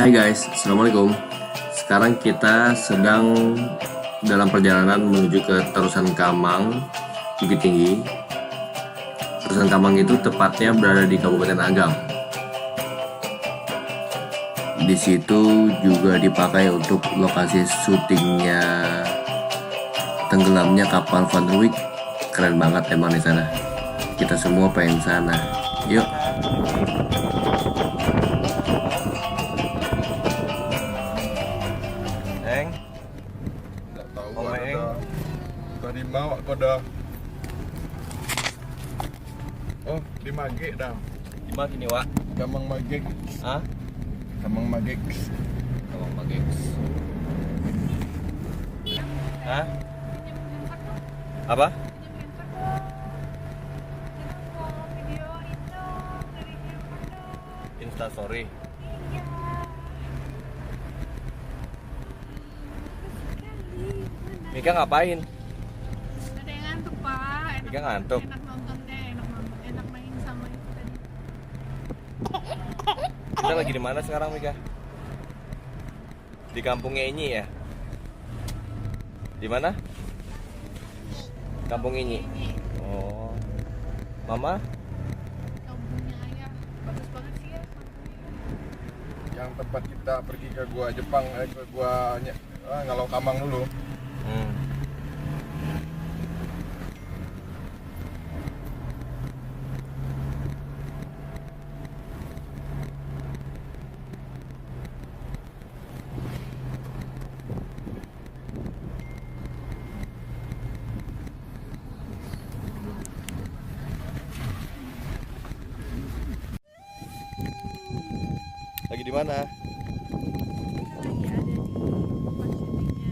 Hai guys, Assalamualaikum. Sekarang kita sedang dalam perjalanan menuju ke Terusan Kamang, Bukit Tinggi. Terusan Kamang itu tepatnya berada di Kabupaten Agam. Di situ juga dipakai untuk lokasi syutingnya tenggelamnya kapal Van der Wijk. Keren banget emang di sana. Kita semua pengen sana. Yuk. Eng, Nggak tahu Om ada Eng. tadi bawa koda. Oh, di Magek dah. di mana kini Wak? Kamang Magek. Hah? Kamang Magek. Kamang Magek. Hah? Apa? Instastory. Mika ngapain? Ada yang ngantuk pak. Mika ngantuk. Enak nonton deh, enak main sama itu tadi. Kita lagi di mana sekarang Mika? Di kampungnya Inyi ya? Di mana? Kampung Inyi. Oh. Mama? Kampungnya ayah, bagus banget sih ya. Yang tempat kita pergi ke gua Jepang, ke gua Ngalau Kamang dulu. Hmm. Lagi di mana? Kita lagi ada di tempat syutingnya.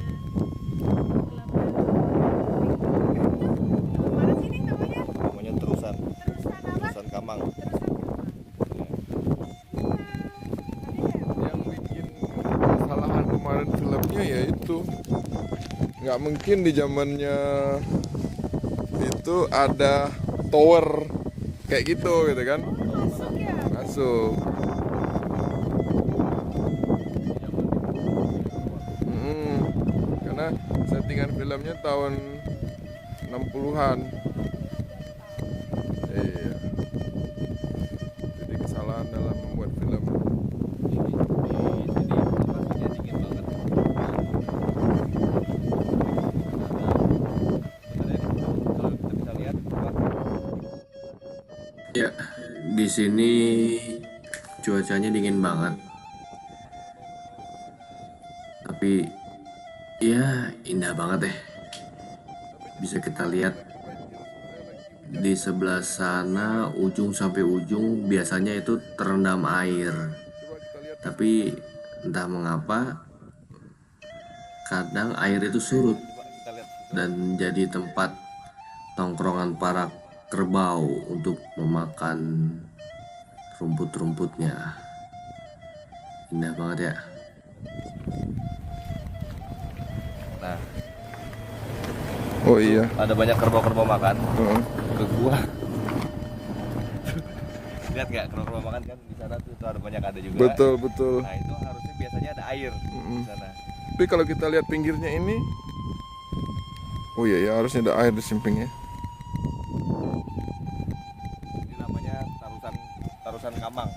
Mana sih ini namanya? Namanya Terusan, Terusan apa? Terusan Kamang. Yang bikin kesalahan kemarin filmnya ya itu. Nggak mungkin di zamannya itu ada tower kayak gitu kan? Masuk ya? Masuk. Karena settingan filmnya tahun 60-an. Iya. Jadi kesalahan dalam membuat film. Ya, di sini cuacanya dingin banget. Tapi ya indah banget deh. Bisa kita lihat di sebelah sana ujung sampai ujung biasanya itu terendam air. Tapi entah mengapa kadang air itu surut dan jadi tempat tongkrongan para kerbau untuk memakan rumput-rumputnya. Indah banget ya. Nah, Oh iya. ada banyak kerbau-kerbau makan ke gua. Lihat nggak kerbau-kerbau makan kan di sana tuh ada banyak ada juga. Betul betul. Nah itu harusnya biasanya ada air di sana. Tapi kalau kita lihat pinggirnya ini, oh iya ya harusnya ada air di sampingnya. Ini namanya Tarusan Kamang.